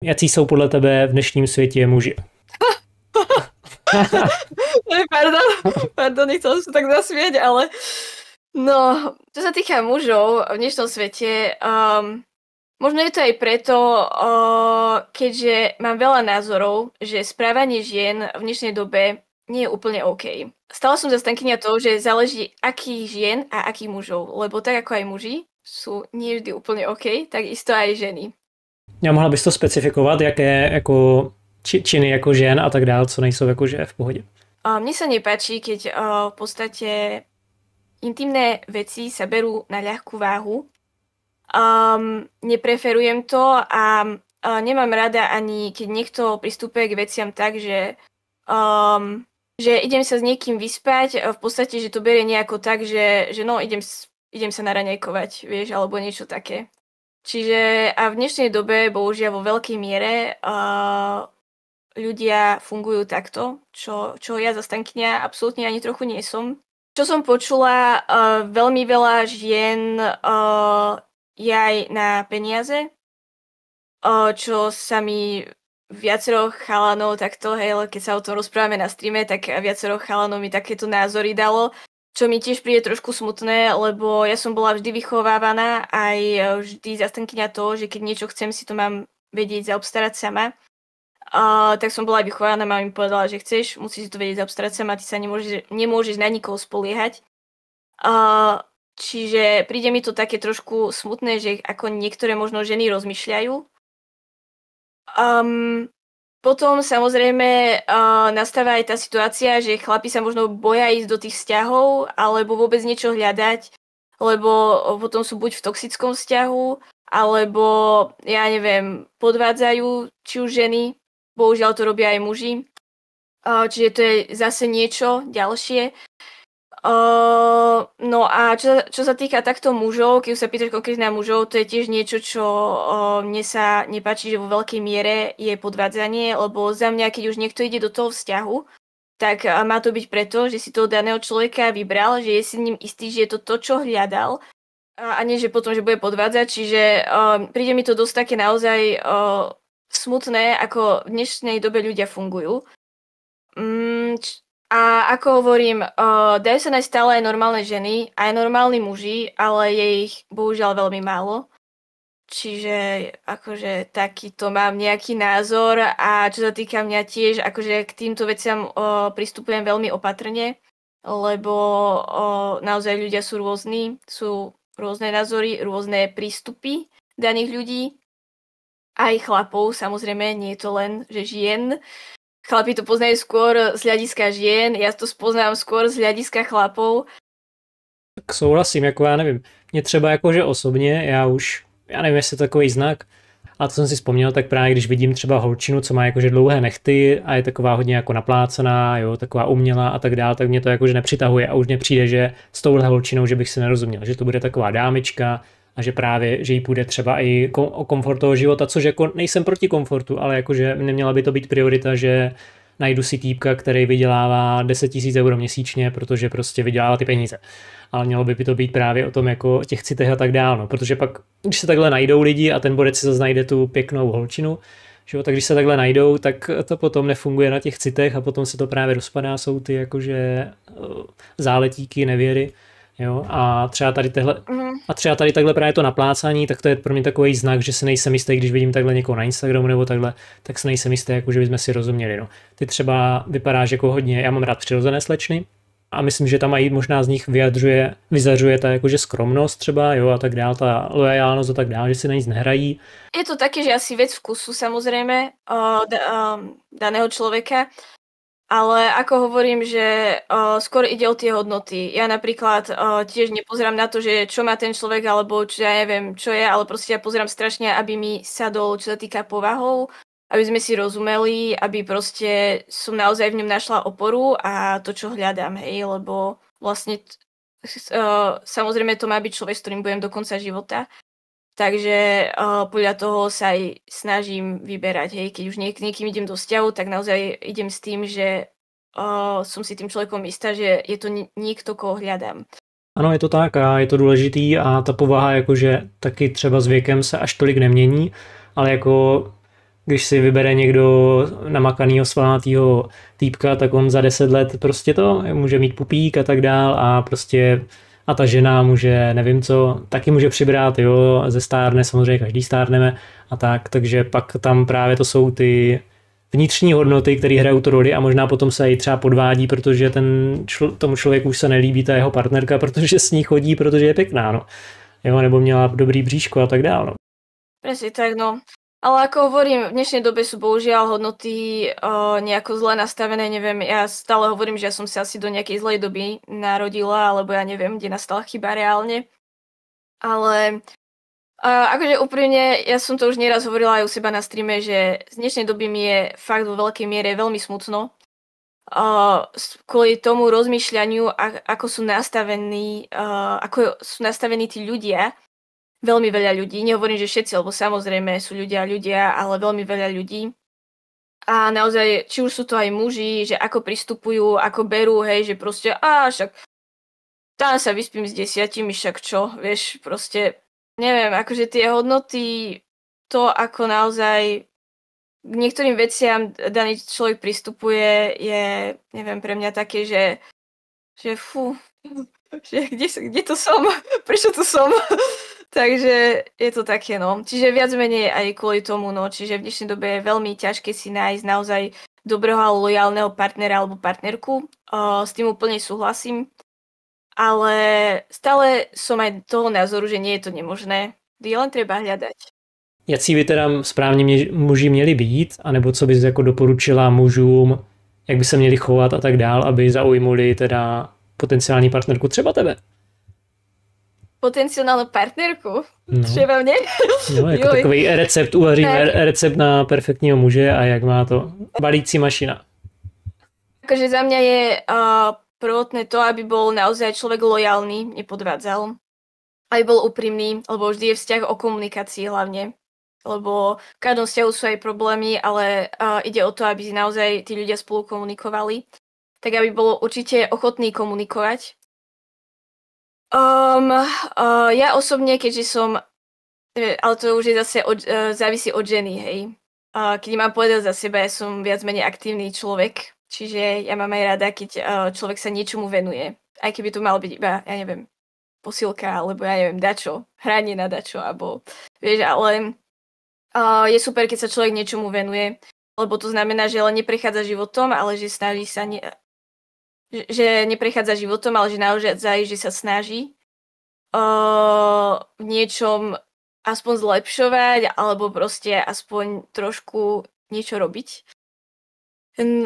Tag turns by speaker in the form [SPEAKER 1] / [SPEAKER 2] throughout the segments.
[SPEAKER 1] jaký jsou podle tebe v dnešním světě muži?
[SPEAKER 2] Pardon, nechcel som tak zasmieť, ale no, čo sa týka mužov v dnešnom svete, možno je to aj preto, keďže mám veľa názorov, že správanie žien v dnešnej dobe nie je úplne OK. Stala som zastankyňa toho, že záleží akých žien a akých mužov, lebo tak ako aj muži sú nie vždy úplne OK, tak isto aj ženy.
[SPEAKER 1] Ja mohla bys to specifikovat, jaké jako činy jako žen a tak dále, co nejsou jakože v pohodě?
[SPEAKER 2] Mne sa nepáči, keď v podstate intimné veci sa berú na ľahkú váhu. Nepreferujem to a nemám rada ani keď niekto pristupuje k veciam tak, že idem sa s niekým vyspať, v podstate, že to berie nejako tak, že no idem sa naraňajkovať, vieš, alebo niečo také. Čiže a v dnešnej dobe, bohužiaľ vo veľkej miere, ľudia fungujú takto, čo ja zastankyňa absolútne ani trochu nie som. Čo som počula, veľmi veľa žien je aj na peniaze, čo sa mi viacero chalanov takto, hej, keď sa o tom rozprávame na streame, tak viacero chalanov mi takéto názory dalo, čo mi tiež príde trošku smutné, lebo ja som bola vždy vychovávaná aj vždy zastankyňa toho, že keď niečo chcem, si to mám vedieť zaobstarať sama. Tak som bola aj vychovaná, mama mi povedala, že chceš, musíš si to vedieť zaobstarať sama, ty sa nemôžeš na nikoho spoliehať. Čiže príde mi to také trošku smutné, že ako niektoré možno ženy rozmýšľajú. Potom samozrejme nastáva aj tá situácia, že chlapi sa možno boja ísť do tých vzťahov alebo vôbec niečo hľadať, lebo potom sú buď v toxickom vzťahu, alebo ja neviem, podvádzajú či už ženy. Bohužiaľ to robia aj muži. Čiže to je zase niečo ďalšie. No a čo sa týka takto mužov, keď sa pýtaš konkrétne na mužov, to je tiež niečo, čo mne sa nepáči, že vo veľkej miere je podvádzanie, lebo za mňa, keď už niekto ide do toho vzťahu, tak má to byť preto, že si toho daného človeka vybral, že je si ním istý, že je to, čo hľadal, a nie, že potom, že bude podvádzať. Čiže príde mi to dosť také naozaj smutné, ako v dnešnej dobe ľudia fungujú. A ako hovorím, dajú sa nájsť stále aj normálne ženy, aj normálni muži, ale je ich bohužiaľ veľmi málo. Čiže akože takýto mám nejaký názor a čo sa týka mňa tiež, akože k týmto veciam pristupujem veľmi opatrne, lebo naozaj ľudia sú rôzni, sú rôzne názory, rôzne prístupy daných ľudí. Aj chlapov, samozrejme, nie je to len, že žien. Chlapi to poznajú skôr z hľadiska žien, ja to spoznám skôr z hľadiska chlapov.
[SPEAKER 1] Tak souhlasím, jako já nevím. Mě třeba jakože osobně, já nevím, jestli je to takový znak, a to jsem si vzpomněl, tak právě když vidím třeba holčinu, co má jakože dlouhé nechty a je taková hodně jako naplácaná, jo, taková umělá a tak dále, tak mě to jakože nepřitahuje a už mně přijde, že s touhle holčinou, že bych si nerozuměl, že to bude taková dámička, a že právě, že jí půjde třeba i o komfort toho života, což jako nejsem proti komfortu, ale jakože neměla by to být priorita, že najdu si týpka, který vydělává 10 000 euro měsíčně, protože prostě vydělává ty peníze. Ale mělo by to být právě o tom jako těch citech a tak dál, no. Protože pak, když se takhle najdou lidi a ten borec si zase najde tu pěknou holčinu, že jo, tak když se takhle najdou, tak to potom nefunguje na těch citech a potom se to právě rozpadá, jsou ty jakože záletíky, nevěry. Jo, a třeba tady takhle právě to naplácání, tak to je pro mě takový znak, že se nejsem jistý, když vidím takhle někoho na Instagramu nebo takhle, tak se nejsem jistý, jako že bychom si rozuměli. No. Ty třeba vypadáš jako hodně, já mám rád přirozené slečny a myslím, že tam i možná z nich vyzařuje ta jakože skromnost třeba, jo, a tak dál, ta loajálnost a tak dál, že si na nic nehrají.
[SPEAKER 2] Je to také, že asi vec vkusu samozrejme daného človeka. Ale ako hovorím, že skôr ide o tie hodnoty. Ja napríklad tiež nepozerám na to, že čo má ten človek, alebo čo ja neviem, čo je, ale proste ja pozerám strašne, aby mi sadol, čo sa týka povahou, aby sme si rozumeli, aby proste som naozaj v ňom našla oporu a to, čo hľadám, hej, lebo vlastne samozrejme to má byť človek, s ktorým budem do konca života. Takže podľa toho sa aj snažím vyberať, hej, keď už niekým idem do vzťahu, tak naozaj idem s tým, že som si tým človekom istá, že je to niekto, koho hľadám.
[SPEAKER 1] Ano, je to tak a je to důležitý a ta povaha jakože taky třeba s věkem se až tolik nemění, ale jako když si vybere někdo namakanýho svalnatýho týpka, tak on za 10 let prostě to může mít pupík a tak dál a prostě a ta žena může, nevím co, taky může přibrat, jo, ze stárne, samozřejmě každý stárneme a tak, takže pak tam právě to jsou ty vnitřní hodnoty, které hrajou tu roli a možná potom se i třeba podvádí, protože tomu člověku už se nelíbí ta jeho partnerka, protože s ní chodí, protože je pěkná, no. Jo, nebo měla dobrý bříško a tak dále. No.
[SPEAKER 2] Presne tak, no. Ale ako hovorím, v dnešnej dobe sú bohužiaľ hodnoty nejako zle nastavené, neviem, ja stále hovorím, že ja som sa asi do nejakej zlej doby narodila, alebo ja neviem, kde nastala chyba reálne. Ale akože úprimne, ja som to už nieraz hovorila aj u seba na streame, že z dnešnej doby mi je fakt vo veľkej miere veľmi smutno. Kvôli tomu rozmýšľaniu, ako sú nastavení tí ľudia, veľmi veľa ľudí, nehovorím, že všetci, lebo samozrejme sú ľudia, ale veľmi veľa ľudí. A naozaj, či už sú to aj muži, že ako pristupujú, ako berú, hej, že proste, však tam sa vyspím s 10, však čo, vieš, proste, neviem, akože tie hodnoty, to ako naozaj k niektorým veciam daný človek pristupuje, je, neviem, pre mňa také, že fú, že kde to som, prečo tu som. Takže je to také, no. Čiže viac menej aj kvôli tomu, no. Čiže v dnešnej dobe je veľmi ťažké si nájsť naozaj dobrého a lojálneho partnera alebo partnerku. S tým úplne súhlasím. Ale stále som aj toho názoru, že nie je to nemožné. Je len treba hľadať.
[SPEAKER 1] Jací by teda správně muži měli být, anebo co bys jako doporučila mužům, jak by se měli chovat a tak dál, aby zaujmuli teda potenciální partnerku, třeba tebe?
[SPEAKER 2] Potenciálnu partnerku? Třeba mne?
[SPEAKER 1] No, jako takový recept, uvařím recept na perfektního muže a jak má to balící mašina.
[SPEAKER 2] Akože za mňa je prvotné to, aby bol naozaj človek lojálny, nepodvádzal. Aby bol úprimný, lebo vždy je vzťah o komunikácii hlavne. Lebo v každom vzťahu sú aj problémy, ale ide o to, aby naozaj tí ľudia spolu komunikovali. Tak aby bol určite ochotný komunikovať. Ja osobne, keďže som, ale to už je zase závisí od ženy, hej. Keď mám povedať za seba, ja som viac menej aktívny človek, čiže ja mám aj rada, keď človek sa niečomu venuje. Aj keby to malo byť iba, ja neviem, posilka, alebo ja neviem, dačo, hranie na dačo, alebo vieš, ale je super, keď sa človek niečomu venuje, lebo to znamená, že len neprechádza životom, ale že snaží sa že neprechádza životom, ale že naozaj, že sa snaží v niečom aspoň zlepšovať, alebo proste aspoň trošku niečo robiť.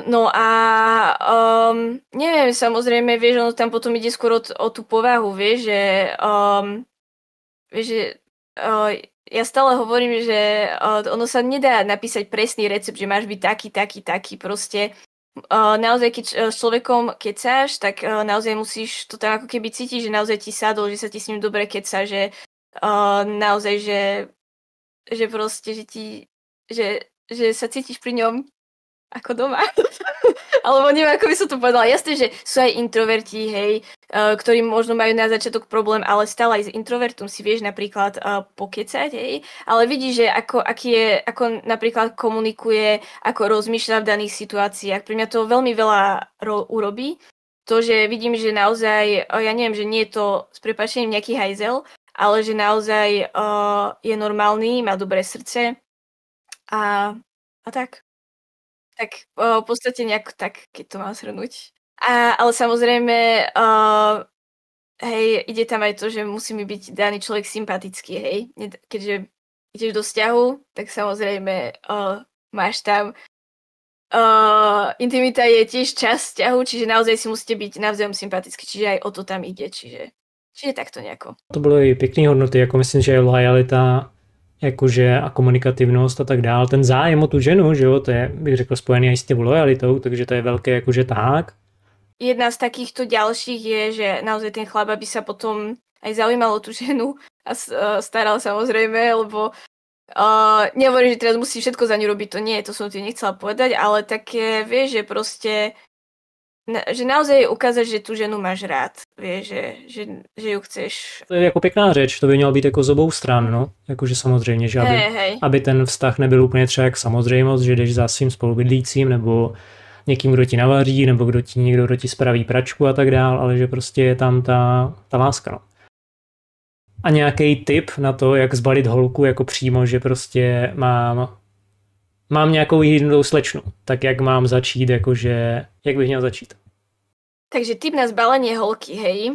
[SPEAKER 2] No a neviem, samozrejme, vieš, ono tam potom ide skôr o tú povahu, vieš, že ja stále hovorím, že ono sa nedá napísať presný recept, že máš byť taký, proste naozaj, keď s človekom kecáš, tak naozaj musíš to tam ako keby cítiť, že naozaj ti sadol, že sa ti s ním dobre kecá, že naozaj, že proste, že sa cítiš pri ňom ako doma. Alebo neviem, ako by som to povedala. Jasné, že sú aj introverti, hej, ktorí možno majú na začiatok problém, ale stále aj s introvertom si vieš napríklad pokecať, hej. Ale vidíš, že ako napríklad komunikuje, ako rozmýšľa v daných situáciách. Pre mňa to veľmi veľa urobí. To, že vidím, že naozaj, ja neviem, že nie je to s prepáčením nejaký hajzel, ale že naozaj je normálny, má dobré srdce a tak. Tak v podstate nejak tak, keď to mám zhrnúť. Ale samozrejme, hej, ide tam aj to, že musí mi byť daný človek sympatický, hej. Keďže ideš do vzťahu, tak samozrejme máš tam intimita je tiež časť vzťahu, čiže naozaj si musíte byť navzájom sympatický, čiže aj o to tam ide, čiže takto nejako.
[SPEAKER 1] To byly pěkný hodnoty, jako myslím, že lojalita jakože a komunikativnost a tak dál. Ten zájem o tu ženu, že jo, to je, bych řekl, spojený aj s tou lojalitou, takže to je veľké jakože tak.
[SPEAKER 2] Jedna z takýchto ďalších je, že naozaj ten chlap, aby sa potom aj zaujímal o tú ženu a staral samozrejme, lebo nehovorím, že teraz musí všetko za ňu robiť, to nie, to som ti nechcela povedať, ale také, vieš, že proste že naozaj ukázať, že tu ženu máš rád, vieš, že ju chceš.
[SPEAKER 1] To je jako pěkná řeč, to by mělo být jako z obou stran, no. Jakože samozřejmě, že aby ten vztah nebyl úplně třeba jak samozřejmost, že jdeš za svým spolubydlícím nebo někým, kdo ti navaří, nebo někdo, kdo ti spraví pračku a tak dál, ale že prostě je tam ta láska, no. A nějaký tip na to, jak zbalit holku jako přímo, že prostě mám nějakou jinou slečnu, tak jak mám začít, jakože, jak bych měl začít?
[SPEAKER 2] Takže tip na zbalenie holky, hej.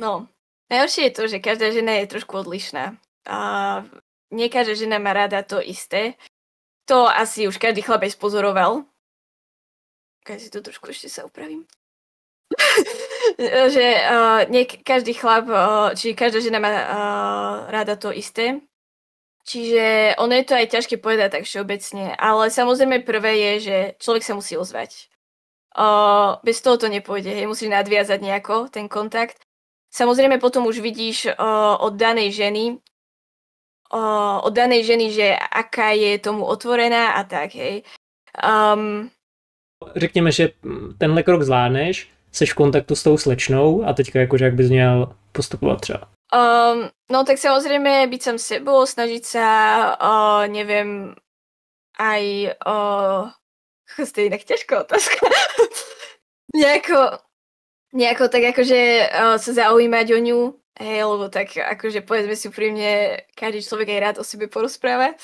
[SPEAKER 2] No, najhoršie je to, že každá žena je trošku odlišná. A nie každá žena má rada to isté. To asi už každý chlap aj spozoroval. Keď si to trošku ešte sa upravím. Že nie každý chlap, či každá žena má rada to isté. Čiže ono je to aj ťažké povedať tak všeobecne, ale samozrejme prvé je, že človek sa musí ozvať. Bez toho to nepôjde, hej, musíš nadviazať nejako ten kontakt. Samozrejme potom už vidíš od danej ženy, že aká je tomu otvorená a tak, hej.
[SPEAKER 1] Řekněme, že tenhle krok zvládneš, seš v kontaktu s tou slečnou a teďka jakože jak bys měl postupovat třeba?
[SPEAKER 2] No tak samozrejme byť sám sebou, snažiť sa, neviem, aj to je inak ťažká otázka. nejako tak akože sa zaujímať o ňu, hej, lebo tak akože povedzme si úprimne, každý človek aj rád o sebe porozpráva.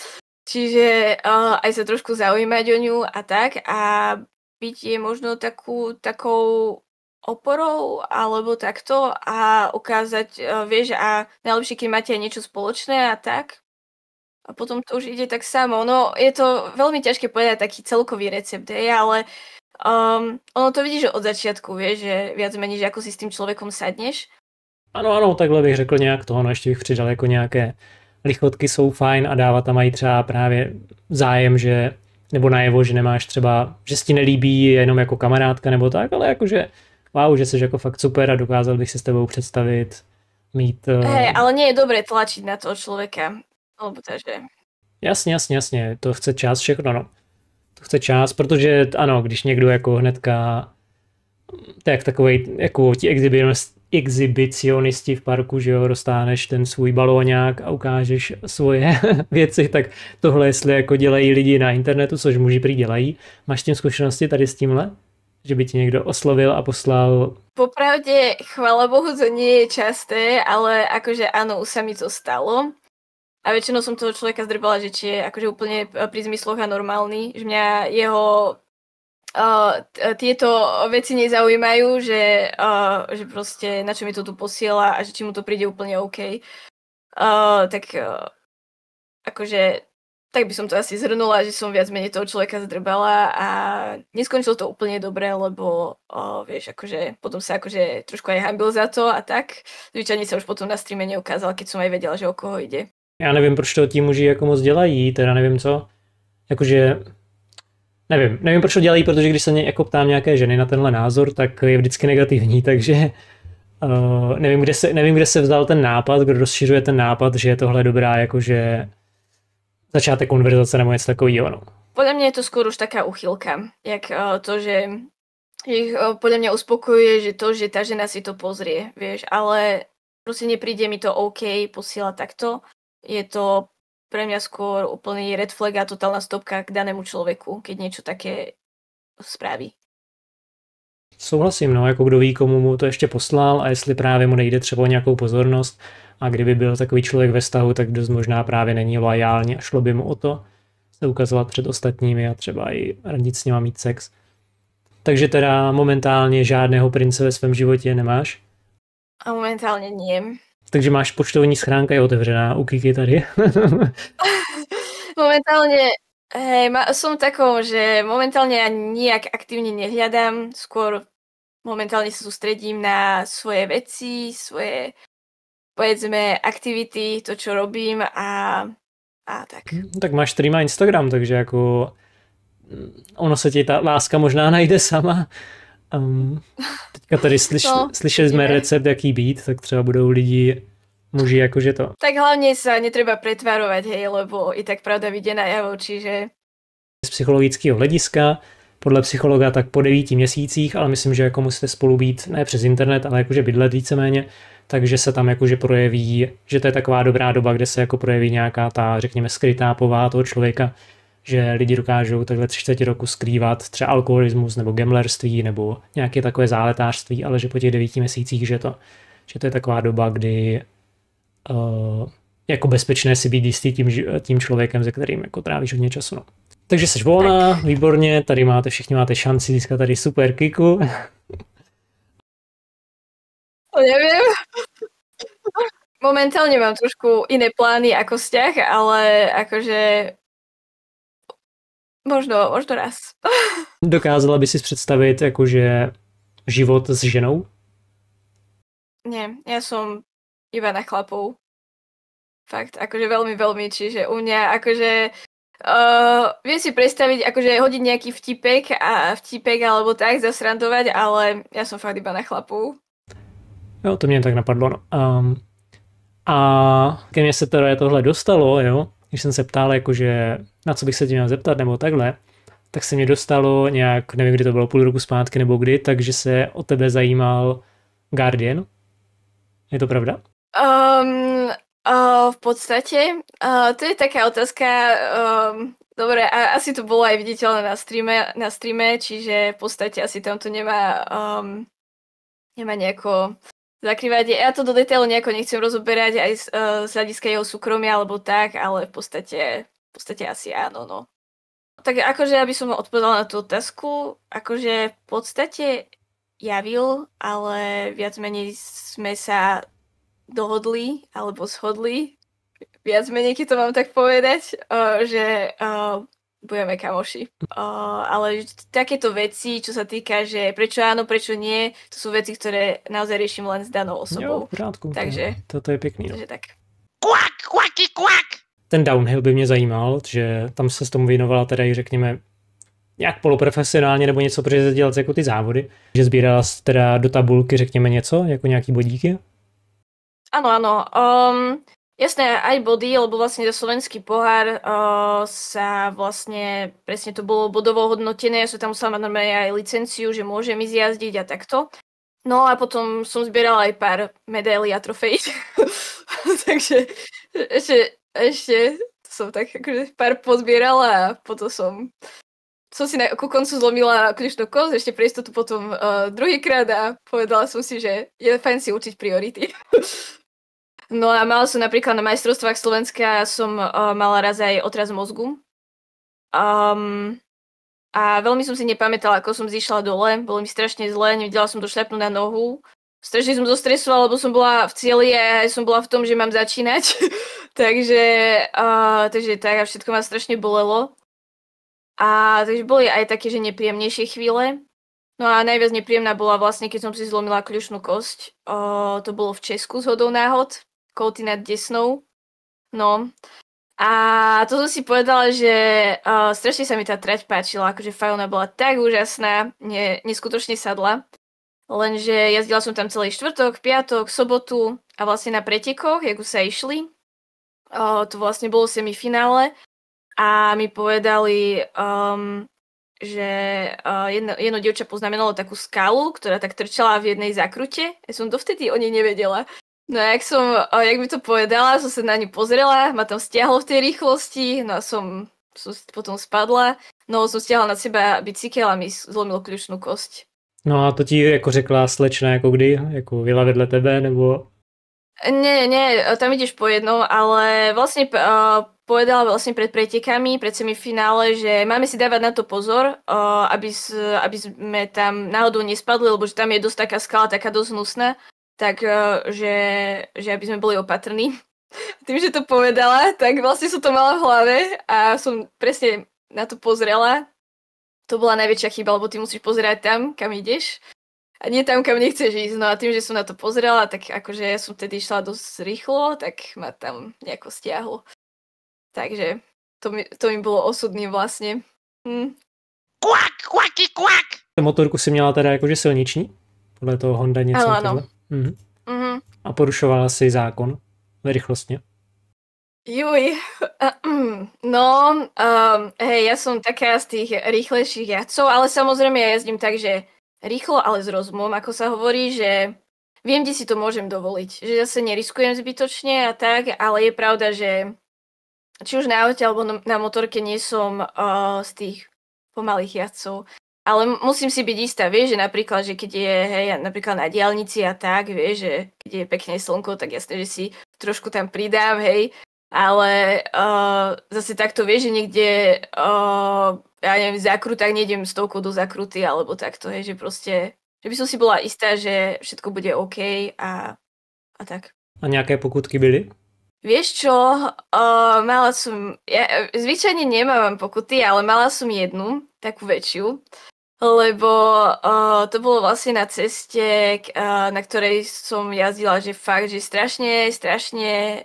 [SPEAKER 2] Čiže aj sa trošku zaujímať o ňu a tak a byť je možno takou oporou alebo takto a ukázať, vieš, a najlepšie, keď máte aj niečo spoločné a tak. A potom to už ide tak samo. No, je to veľmi ťažké povedať taký celkový recept, hej, ale ono to vidíš od začiatku, vieš, že viac menej, že ako si s tým človekom sadneš.
[SPEAKER 1] Ano, takhle bych řekl nějak toho, no ještě bych přidal jako nějaké lichotky jsou fajn a dávat tam mají třeba právě zájem, že nebo najevo, že nemáš třeba, že si ti nelíbí jenom jako kamarádka nebo tak, ale jakože wow, že jsi jako fakt super a dokázal bych si s tebou představit mít...
[SPEAKER 2] Hej, ale nie je dobré tlačiť na toho človeka. Alebo takže...
[SPEAKER 1] Jasně, to chce čas všechno, no. To chce čas, protože ano, když někdo jako hnedka tak takovej, jako ti exhibicionisti v parku, že jo, roztáhneš ten svůj balóňák a ukážeš svoje věci, tak tohle jestli jako dělají lidi na internetu, což muži prý dělají. Máš tím zkušenosti tady s tímhle? Že by ti někdo oslovil a poslal...
[SPEAKER 2] Popravde, chvála Bohu, to nie je časté, ale akože áno, už sa mi to stalo. A väčšinou som toho človeka zdrbala, že či je akože úplne pri zmysloch a normálny, že mňa jeho tieto veci nezaujímajú, že proste na čo mi to tu posiela a že či mu to príde úplne OK. Akože tak by som to asi zhrnula, že som viac menej toho človeka zdrbala a neskončilo to úplne dobre, lebo vieš, akože potom sa akože trošku aj hanbil za to a tak. Zvyčajne sa už potom na streame neukázal, keď som aj vedela, že o koho ide.
[SPEAKER 1] Já nevím, proč to ti muži jako moc dělají, teda nevím co. Jakože nevím, proč to dělají, protože když se jako ptám nějaké ženy na tenhle názor, tak je vždycky negativní, takže nevím, kde se vzal ten nápad, kdo rozšiřuje ten nápad, že je tohle dobrá jakože začátek konverzace nebo něco takového. No.
[SPEAKER 2] Podľa mňa je to skôr už taká uchylka, jak to, že ich podľa mňa uspokojuje, že to, že tá žena si to pozrie, vieš, ale proste nepríde mi to OK posielať takto. Je to pre mňa skôr úplný red flag a totálna stopka k danému človeku, keď niečo také spraví.
[SPEAKER 1] Souhlasím, no, jako kdo ví, komu mu to ještě poslal a jestli právě mu nejde třeba o nějakou pozornost a kdyby byl takový člověk ve vztahu, tak dost možná právě není loajální a šlo by mu o to se ukazovat před ostatními a třeba i radit s nima mít sex. Takže teda momentálně žádného prince ve svém životě nemáš?
[SPEAKER 2] A momentálně nie.
[SPEAKER 1] Takže máš poštovní schránka je otevřená u Kiki tady?
[SPEAKER 2] Momentálne, hej, som takou, že momentálne ja nijak aktívne nehľadám, skôr momentálne sa sústredím na svoje veci, svoje, povedzme, aktivity, to, čo robím a tak.
[SPEAKER 1] Tak máš stream a Instagram, takže jako ono se ti ta láska možná najde sama. Teďka tady slyšeli jsme recept, jaký být, tak třeba budou lidi, muži jakože to.
[SPEAKER 2] Tak hlavne sa netreba pretvárovať, hej, lebo i tak pravda vyjde najavo, čiže...
[SPEAKER 1] Z psychologického hlediska podle psychologa tak po 9 měsících, ale myslím, že jako musíte spolu být ne přes internet, ale jakože bydlet víceméně, takže se tam jakože projeví, že to je taková dobrá doba, kde se jako projeví nějaká ta, řekněme, skrytá povaha toho člověka, že lidi dokážou takhle 3/4 roku skrývat třeba alkoholismus nebo gamblerství nebo nějaké takové záletářství, ale že po těch 9 měsících, že to je taková doba, kdy jako bezpečné si být jistý tím člověkem, se kterým jako trávíš hodně času. No. Takže jsi volná, výborně, tady všichni máte šanci získat tady super kiku.
[SPEAKER 2] To neviem. Momentálne mám trošku iné plány ako vzťah, ale akože možno raz.
[SPEAKER 1] Dokázala by si představit jakože život s ženou?
[SPEAKER 2] Nie, ja som iba na chlapov. Fakt, akože veľmi, veľmi, čiže u mňa akože viem si predstaviť, akože hodiť nejaký vtipek alebo tak, zasrandovať, ale ja som fakt iba na chlapov.
[SPEAKER 1] Jo, to mě tak napadlo. No. A ke mně se teda tohle dostalo, jo, když jsem se ptal, jakože na co bych se tě měl zeptat nebo takhle, tak se mě dostalo nějak, nevím, kdy to bylo, půl roku zpátky nebo kdy, takže se o tebe zajímal Guardian. Je to pravda?
[SPEAKER 2] V podstate, to je taká otázka, dobre, asi to bolo aj viditeľné na streame, čiže v podstate asi tam to nemá nejako zakrývať. Ja to do detailu nejako nechcem rozoberať aj z hľadiska jeho súkromia alebo tak, ale v podstate asi áno, no. Tak akože, aby som odpovedala na tú otázku, akože v podstate javil, ale viac menej sme sa dohodli alebo shodli, viac menej, keď to mám tak povedať, že budeme kamoši. Ale takéto veci, čo sa týka, že prečo áno, prečo nie, to sú veci, ktoré naozaj riešim len s danou osobou.
[SPEAKER 1] Jo, v pořádku.
[SPEAKER 2] Takže
[SPEAKER 1] to je pěkný.
[SPEAKER 2] Takže tak.
[SPEAKER 3] Kvak!
[SPEAKER 1] Ten downhill by mě zajímal, že tam se s tomu věnovala teda i řekněme nějak poloprofesionálně nebo něco, protože dělat jako ty závody, že sbírala teda do tabulky řekněme něco, jako nějaký bodíky?
[SPEAKER 2] Áno. Jasné, aj body, lebo vlastne za slovenský pohár sa vlastne, presne to bolo bodovo hodnotené, ja som tam musela mať normálne aj licenciu, že môžem ísť jazdiť a takto. No a potom som zbierala aj pár medailí a trofejí. Takže ešte som tak akože pár pozbierala a potom som si ku koncu zlomila kľúčnú kosť, ešte pre istotu potom druhýkrát a povedala som si, že je fajn si učiť priority. No a mala som napríklad na majstrovstvách Slovenska som mala raz aj otraz mozgu. A veľmi som si nepamätala, ako som zišla dole. Bolo mi strašne zle, nevedela som to šľapnúť na nohu. Strašne som zostresovala, lebo som bola v cieli a som bola v tom, že mám začínať. takže tak a všetko ma strašne bolelo. A takže boli aj také, že nepríjemnejšie chvíle. No a najviac nepríjemná bola vlastne, keď som si zlomila kľúčnú kosť. To bolo v Česku zhodou náhod. Kouty nad Desnou. No. A to som si povedala, že strašne sa mi tá trať páčila, akože fakt ona bola tak úžasná, neskutočne sadla. Lenže jazdila som tam celý štvrtok, piatok, sobotu a vlastne na pretekoch, jak už sa išli. To vlastne bolo semifinále a mi povedali, že jedno dievča poznamenalo takú skalu, ktorá tak trčala v jednej zakrute. Ja som dovtedy o nej nevedela. No a jak mi to povedala, som sa na ňu pozrela, ma tam stiahlo v tej rýchlosti, no a som potom spadla, no som stiahla na seba bicykel a mi zlomilo kľúčnú kosť.
[SPEAKER 1] No a to ti jako řekla slečna jako kdy? Jako byla vedle tebe, nebo?
[SPEAKER 2] Nie, tam ideš po jednom, ale vlastne povedala vlastne pred pretekami, pred semifinále, že máme si dávať na to pozor, aby sme tam náhodou nespadli, lebo že tam je dosť taká skala, taká dosť hnusná. Takže aby sme boli opatrní. Tým, že to povedala, tak vlastne som to mala v hlave a som presne na to pozrela. To bola najväčšia chyba, lebo ty musíš pozerať tam, kam ideš a nie tam, kam nechceš ísť. No a tým, že som na to pozrela, tak akože ja som tedy išla dosť rýchlo, tak ma tam nejako stiahlo. Takže to mi bolo osudným vlastne.
[SPEAKER 3] Kvak!
[SPEAKER 1] Motorku si měla teda jakože silniční? Podle toho Honda něco?
[SPEAKER 2] Áno.
[SPEAKER 1] A porušovala si zákon ve rychlostně?
[SPEAKER 2] Juj, no, hej, ja som taká z tých rýchlejších jazdcov, ale samozrejme ja jazdím tak, že rýchlo, ale s rozumom, ako sa hovorí, že viem, kde si to môžem dovoliť. Že zase neriskujem zbytočne a tak, ale je pravda, že či už na aute alebo na motorke nie som z tých pomalých jazdcov. Ale musím si byť istá, vieš, že napríklad, že keď je, hej, napríklad na diaľnici a tak, vieš, že keď je pekné slnko, tak jasné, že si trošku tam pridám, hej. Ale zase takto vieš, že niekde ja neviem, v zákrutách nejdem stovkou do zákruty alebo takto, hej, že proste, že by som si bola istá, že všetko bude OK a tak.
[SPEAKER 1] A nějaké pokutky byly?
[SPEAKER 2] Vieš čo, mala som, ja zvyčajne nemávam pokuty, ale mala som jednu, takú väčšiu, lebo to bolo vlastne na ceste, na ktorej som jazdila, že fakt, že strašne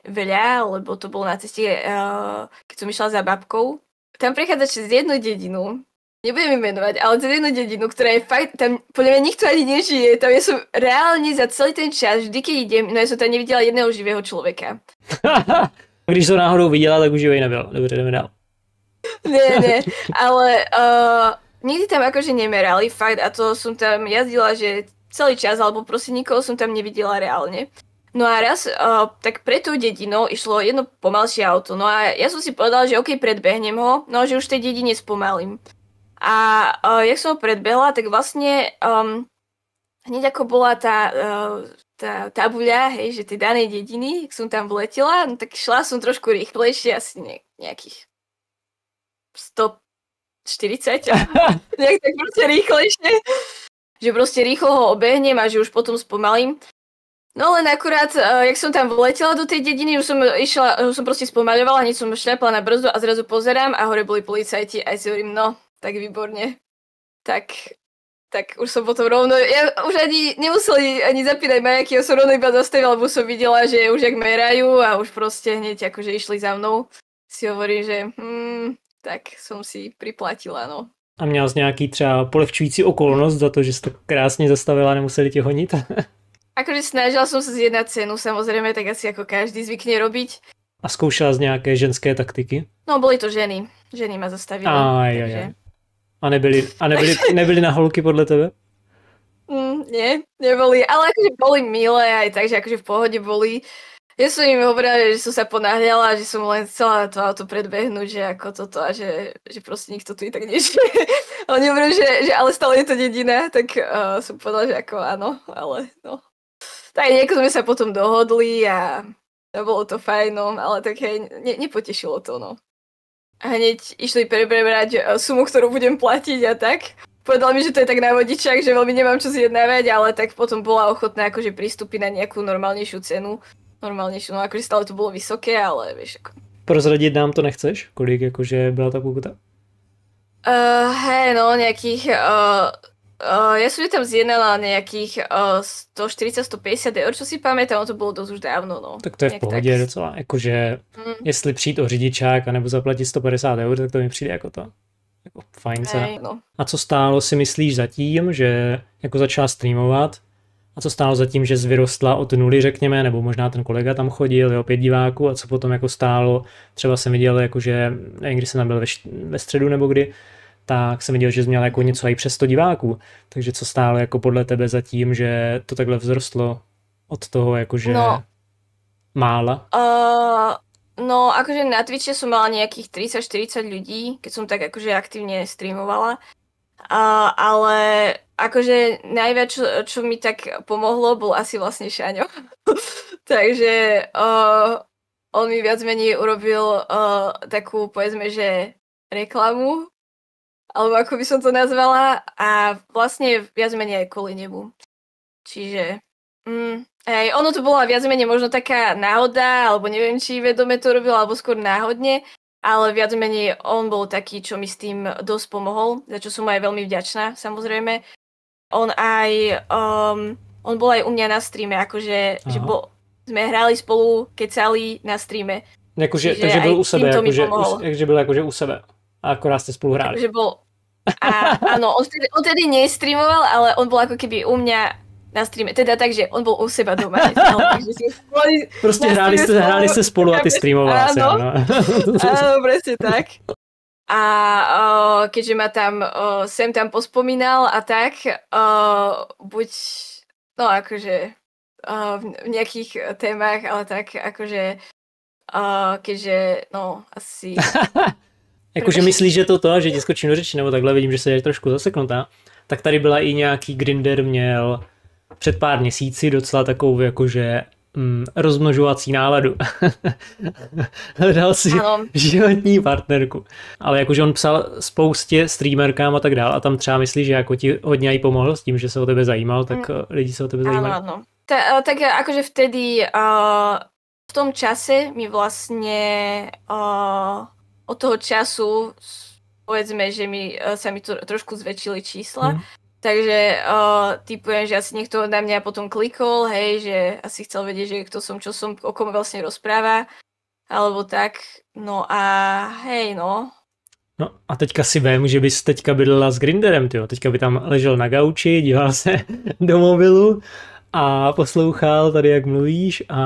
[SPEAKER 2] veľa, lebo to bolo na ceste, keď som išla za babkou. Tam prechádza cez jednu dedinu, nebudem menovať, ale cez jednu dedinu, ktorá je fakt, tam podľa mňa nikto ani nežije, tam ja som reálne za celý ten čas, vždy keď idem, no ja som tam nevidela jedného živého človeka.
[SPEAKER 1] Když to náhodou viděla, tak už živej nebyl. Dobře, jdeme dál.
[SPEAKER 2] Nie, ale nikdy tam akože nemerali, fakt, a to som tam jazdila, že celý čas, alebo proste nikoho som tam nevidela reálne. No a raz, tak pred tou dedinou išlo jedno pomalšie auto, no a ja som si povedala, že OK, predbehnem ho, no že už v tej dedine spomalím. A jak som ho predbehla, tak vlastne hneď ako bola tá tabuľa, hej, že tej danej dediny, jak som tam vletela, no tak šla som trošku rýchlejšie, asi nejakých 140, nejak tak proste rýchlejšie, že proste rýchlo ho obehnem a že už potom spomalím. No len akurát, jak som tam vletela do tej dediny, už som proste spomaľovala, hneď som šľapala na brzdu a zrazu pozerám a hore boli policajti a ja si hovorím, no, tak výborne. Tak už som potom rovno, ja už ani nemuseli ani zapínať majaky, ja som rovno iba zastavila, lebo som videla, že už jak merajú a už proste hneď akože išli za mnou. Si hovorím, že tak som si priplatila, no.
[SPEAKER 1] A měla jsi nějaký třeba polehčující okolnost za to, že jsi tak krásně zastavila a nemuseli tě honit?
[SPEAKER 2] Akože snažila som sa zjednať cenu, samozrejme, tak asi ako každý zvykne robiť.
[SPEAKER 1] A zkoušela z nějaké ženské taktiky?
[SPEAKER 2] No, boli to ženy. Ženy ma zastavili. Takže...
[SPEAKER 1] A nebyli na holky podle tebe?
[SPEAKER 2] Nie, neboli, ale akože boli milé aj tak, že akože v pohode boli. Ja som im hovorila, že som sa ponáhľala, že som len chcela to auto predbehnúť, že ako toto a že proste nikto tu i tak nežije. A oni hovorili, že ale stále je to dedina, tak som povedala, že ako áno, ale no. Tak nejako sme sa potom dohodli a bolo to fajn, no, ale tak hej, nepotešilo to, no. A hneď išli prebrať sumu, ktorú budem platiť a tak. Povedal mi, že to je tak na vodičák, že veľmi nemám čo zjednávať, ale tak potom bola ochotná akože pristúpiť na nejakú normálnejšiu cenu. Normálnejšiu, no akože stále to bolo vysoké, ale vieš ako.
[SPEAKER 1] Prozradit nám to nechceš? Kolik jakože byla ta pokuta?
[SPEAKER 2] Hej, no nejakých... ja som tam zjednala nejakých 140-150 eur, čo si pamätám, to bolo dosť už dávno, no.
[SPEAKER 1] Tak to je v pohodě tak... docela, jakože jestli přijít o řidičák a nebo zaplatit 150 eur, tak to mi přijde jako to. Jako fajn cena. No. A co stálo si myslíš zatím, že jako začala streamovat? A co stálo zatím, že vyrostla od nuly, řekněme, nebo možná ten kolega tam chodil, jo, 5 diváků, a co potom jako stálo, třeba jsem viděl, jakože, nevím, kdy jsem tam byl ve středu nebo kdy, tak jsem viděl, že jsi měl jako něco i přes 100 diváků. Takže co stálo jako podle tebe zatím, že to takhle vzrostlo od toho jakože mála?
[SPEAKER 2] No akože na Twitche som mala nejakých 30-40 ľudí, keď som tak akože aktívne streamovala. Ale akože najviac, čo mi tak pomohlo, bol asi vlastne Šaňo. Takže on mi viac menej urobil takú, povedzme, že reklamu, alebo ako by som to nazvala, a vlastne viac menej aj kvôli nebu. Čiže hej, ono to bola viac menej možno taká náhoda, alebo neviem, či vedome to robil, alebo skôr náhodne, ale viac menej on bol taký, čo mi s tým dosť pomohol, za čo som mu aj veľmi vďačná, samozrejme. On bol aj u mňa na streame, akože že sme hrali spolu, kecali na streame.
[SPEAKER 1] Jakože, takže byl u sebe, jakože byl jakože u sebe. A akorát ste spolu hráli.
[SPEAKER 2] Takže bol... áno, on tedy nestreamoval, ale on bol ako keby u mňa na streame. Teda tak, že on bol u seba doma. Takže
[SPEAKER 1] prostě hráli ste spolu a ty streamovala si.
[SPEAKER 2] Áno, presne tak. A keďže ma tam sem tam pospomínal a tak, buď, no akože v nejakých témach, ale tak akože, keďže, no asi...
[SPEAKER 1] Jakože myslíš, že to, že ti skočím do řeči, nebo takhle vidím, že se je trošku zaseknutá, tak tady byla i nějaký grinder měl před pár měsíci docela takovou jakože rozmnožovací náladu. Hledal si životní partnerku. Ale jakože on psal spoustě streamerkám a tak dál a tam třeba myslíš, že jako ti hodně i pomohl s tím, že se o tebe zajímal, tak lidi se o tebe zajímají.
[SPEAKER 2] Áno. Tak akože vtedy v tom čase mi vlastne od toho času povedzme, že sa mi trošku zväčšili čísla. Takže typujem, že asi niekto na mňa potom klikol, hej, že asi chcel vedieť, že kto som, čo som, o kom vlastne rozpráva, alebo tak. No a hej, no.
[SPEAKER 1] No a teďka si vím, že bys teďka bydlela s Grinderem, tyjo. Teďka by tam ležel na gauči, díval se do mobilu a poslouchal tady, jak mluvíš a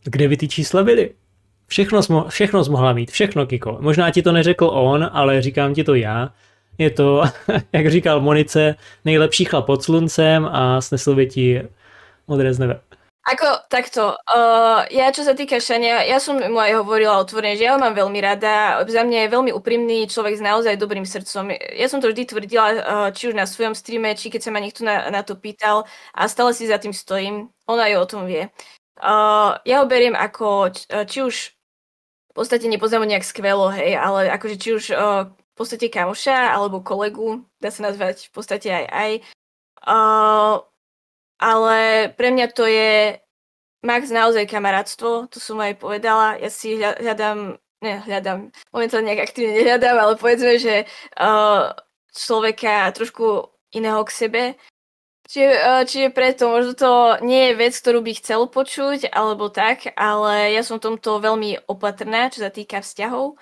[SPEAKER 1] kde by ty čísla byly? Všechno jsi mohla mít, všechno, Kiko. Možná ti to neřekl on, ale říkám ti to já. Je to, jak říkal Monice, nejlepší chlap pod sluncem a snesl by ti modré z nebe.
[SPEAKER 2] Ako takto, ja čo sa týka Šania, ja som mu aj hovorila otvorene, že ja ho mám veľmi rada, za mňa je veľmi úprimný človek s naozaj dobrým srdcom. Ja som to vždy tvrdila, či už na svojom streame, či keď sa ma niekto na to pýtal a stále si za tým stojím, ona aj o tom vie. Ja ho beriem ako, či už v podstate nepoznám ho nejak skvelo, hej, ale akože či už v podstate kamoša alebo kolegu, dá sa nazvať v podstate aj. Ale pre mňa to je max naozaj kamarátstvo, to som aj povedala. Ja si hľadám, momentálne nejak aktívne nehľadám, ale povedzme, že človeka trošku iného k sebe. Čiže preto, možno to nie je vec, ktorú by chcel počuť, alebo tak, ale ja som v tomto veľmi opatrná, čo sa týka vzťahov.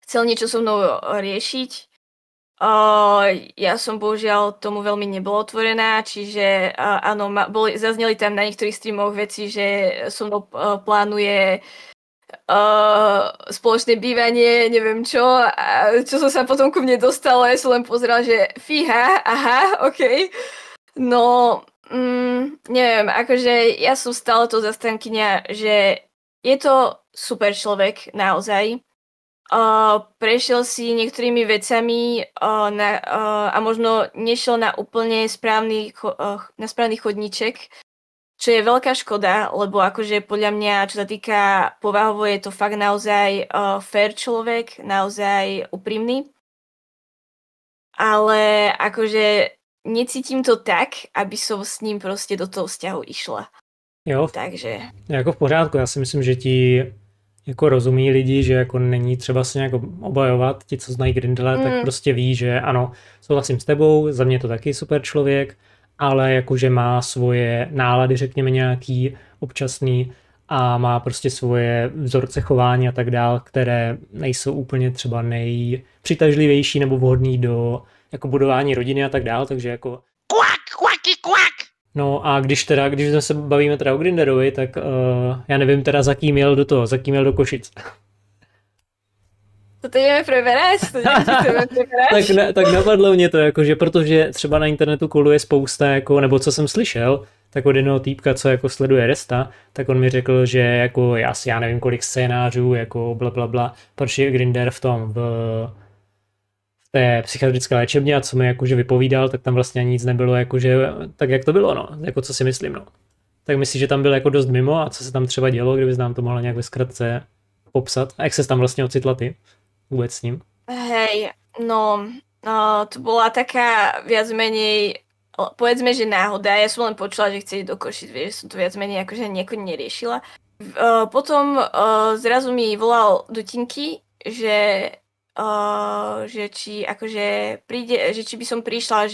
[SPEAKER 2] Chcel niečo so mnou riešiť. Ja som bohužiaľ tomu veľmi nebola otvorená, čiže áno, zazneli tam na niektorých streamoch veci, že so mnou plánuje spoločné bývanie, neviem čo, a čo som sa potom ku mne dostala, ja som len pozerala, že fíha, aha, okej. No, neviem, akože ja som stále to zastankyňa, že je to super človek, naozaj. Prešiel si niektorými vecami a možno nešiel na úplne správny chodníček, čo je veľká škoda, lebo akože podľa mňa, čo sa týka povahovo, je to fakt naozaj fair človek, naozaj úprimný. Ale akože necítim to tak, aby som s ním proste do toho vzťahu išla.
[SPEAKER 1] Jo,
[SPEAKER 2] takže...
[SPEAKER 1] Jako v pořádku, já si myslím, že ti jako rozumí lidi, že jako není třeba se nějak obajovat, ti, co znají Grindela, tak prostě ví, že ano, souhlasím s tebou, za mě to taky super člověk, ale jakože má svoje nálady, řekněme nějaký občasný a má prostě svoje vzorce chování a tak dál, které nejsou úplně třeba nejpřitažlivější nebo vhodný do jako budování rodiny a tak dál, takže jako...
[SPEAKER 3] Kvak!
[SPEAKER 1] No a když se bavíme teda o Grinderovi, tak já nevím teda za kým jel do Košic.
[SPEAKER 2] To jdeme preberať?
[SPEAKER 1] tak napadlo mě to, jakože protože třeba na internetu koluje spousta, jako, nebo co jsem slyšel, tak od jednoho týpka, co jako sleduje Resta, tak on mi řekl, že jako já nevím kolik scénářů, jako blablabla, proč je Grinder v té psychiatrické léčebně a co mi jakože vypovídal, tak tam vlastně nic nebylo jakože tak, jak to bylo, no, jako co si myslím, no. Tak myslím, že tam byl jako dost mimo a co se tam třeba dělo, kdybys nám to mohla nějak ve zkratce popsat. A jak ses tam vlastně ocitla ty vůbec s ním?
[SPEAKER 2] Hej, no, to bola taká viac menej, povedzme, že náhoda. Ja som len počula, že chce ísť do Košic, vieš, som to viac menej akože nejako neriešila. Potom zrazu mi volal do Tinky, že či akože príde, že či by som prišla,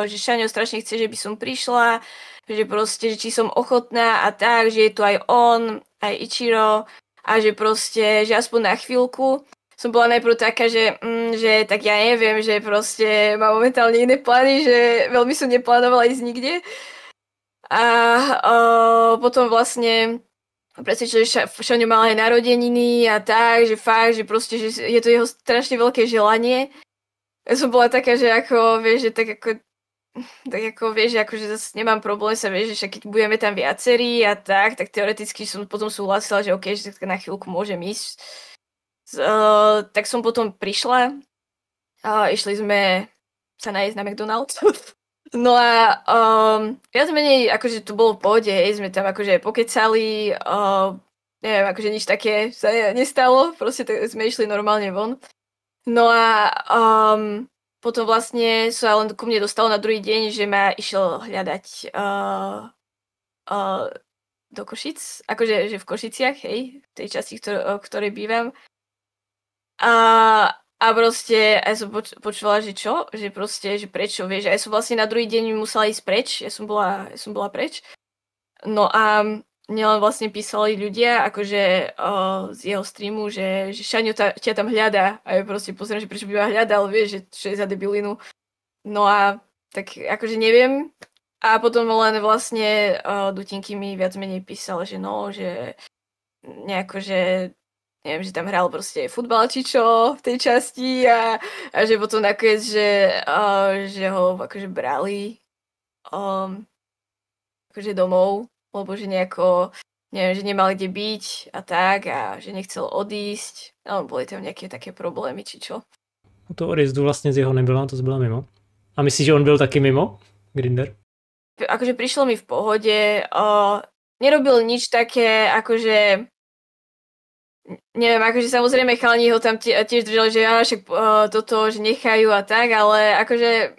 [SPEAKER 2] že Šaňo strašne chce, že by som prišla, že proste, že či som ochotná a tak, že je tu aj on, aj Ichiro a že proste, že aspoň na chvíľku. Som bola najprv taká, že že tak ja neviem, že proste mám momentálne iné plány, že veľmi som neplánovala ísť nikde. A potom vlastne presvedčili, že Šaňo mal aj narodeniny a tak, že fakt, že proste, že je to jeho strašne veľké želanie. Ja som bola taká, že ako, vieš, že tak ako vieš, akože zase nemám problém sa, vieš, že však keď budeme tam viacerí a tak teoreticky som potom súhlasila, že OK, že na chvíľku môžem ísť. Tak som potom prišla a išli sme sa najesť na McDonald's. No a viac menej, akože to bolo v pohode, sme tam akože pokecali, neviem, akože nič také sa nestalo, proste sme išli normálne von. No a potom vlastne sa len ku mne dostalo na druhý deň, že ma išiel hľadať do Košic, akože že v Košiciach, hej, v tej časti, ktorej bývam. A proste, ja som počula, že čo? Že proste, že prečo, vieš. A ja som vlastne na druhý deň musela ísť preč. Ja som bola preč. No a mne len vlastne písali ľudia, akože z jeho streamu, že Šaňo ťa tam hľadá. A ja proste pozriem, že prečo by ma hľadal, vieš, že čo je za debilinu. No a tak akože neviem. A potom len vlastne Dutinky mi viac menej písal, že no, že nejako, že neviem, že tam hral proste futbal či čo v tej časti a že potom nakoniec, že ho akože brali akože domov, lebo že nejako, neviem, že nemal kde byť a tak a že nechcel odísť. No, boli tam nejaké také problémy či čo.
[SPEAKER 1] U toho odjezdu vlastně z jeho nebyla, to byla mimo. A myslíš, že on byl taky mimo, Grinder?
[SPEAKER 2] Akože prišlo mi v pohode, nerobil nič také, akože neviem, akože samozrejme chalani ho tam tiež držali, že však toto, že nechajú a tak, ale akože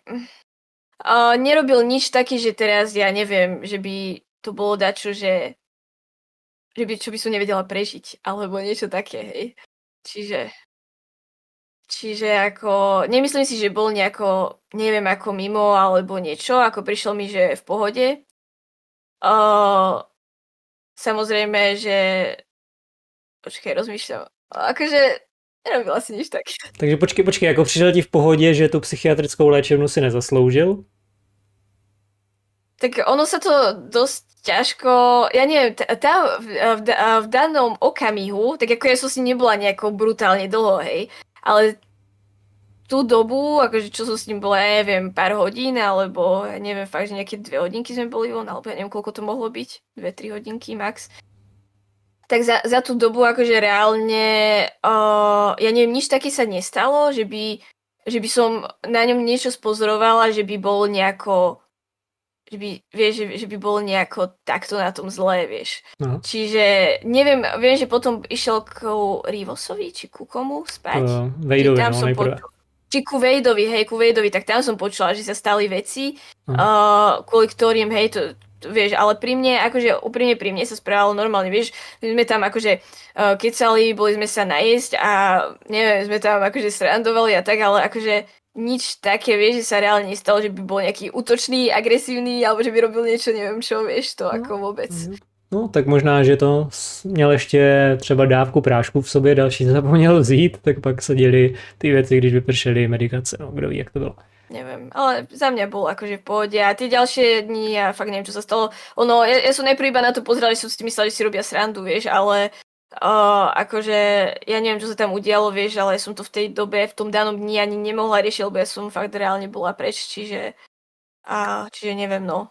[SPEAKER 2] nerobil nič taký, že teraz ja neviem, že by to bolo dačo, že čo by som nevedela prežiť, alebo niečo také, hej. Čiže ako, nemyslím si, že bol nejako, neviem, ako mimo, alebo niečo, ako prišlo mi, že v pohode. Samozrejme, že počkej, rozmýšľam. Akože nerobil asi nič tak.
[SPEAKER 1] Takže počkej, jako přišel ti v pohodě, že tu psychiatrickou léčebnu si nezasloužil?
[SPEAKER 2] Tak ono sa to dosť ťažko, ja neviem, v danom okamihu, tak ako ja som si nebola nejako brutálne dlho, hej, ale tú dobu, akože čo som s ním bola, ja neviem, pár hodín, alebo ja neviem, fakt, že nejaké 2 hodinky sme boli von, alebo ja neviem, koľko to mohlo byť, 2-3 hodinky max. Tak za tú dobu akože reálne, ja neviem, nič také sa nestalo, že by som na ňom niečo spozorovala, že by bol nejako, že by bol nejako takto na tom zlé, vieš. No. Čiže neviem, viem, že potom išiel ku Rivosovi, či ku komu spať.
[SPEAKER 1] Vejdovi,
[SPEAKER 2] či ku Vejdovi, tak tam som počula, že sa stali veci, kvôli ktorým, hej, to vieš, ale pri mne, akože úprimne pri mne sa správalo normálne, vieš, my sme tam akože kecali, boli sme sa najesť a neviem, sme tam akože srandovali a tak, ale akože nič také, vieš, že sa reálne nestalo, že by bol nejaký útočný, agresívny, alebo že by robil niečo, neviem čo, vieš, to ako vôbec.
[SPEAKER 1] No, tak možná, že to měl ještě třeba dávku prášku v sobě, další zapomněl vzít, tak pak se děli ty věci, když vypršely medikace, no, kdo ví, jak to bylo.
[SPEAKER 2] Neviem, ale za mňa bol akože v pohode a tie ďalšie dni ja fakt neviem, čo sa stalo. Ono, ja som najprv iba na to pozerala, že som si myslela, že si robia srandu, vieš, ale akože ja neviem, čo sa tam udialo, vieš, ale ja som to v tej dobe, v tom danom dni ani nemohla riešiť, lebo ja som fakt reálne bola preč, čiže neviem, no.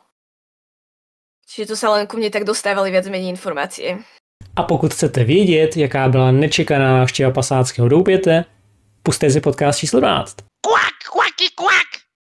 [SPEAKER 2] Čiže to sa len ku mne tak dostávali viac menej informácie.
[SPEAKER 1] A pokud chcete vědět, jaká byla nečekaná návštěva Pasátského doupěte, pusťte si podcast číslo 12.
[SPEAKER 3] Quack, quacky, quack.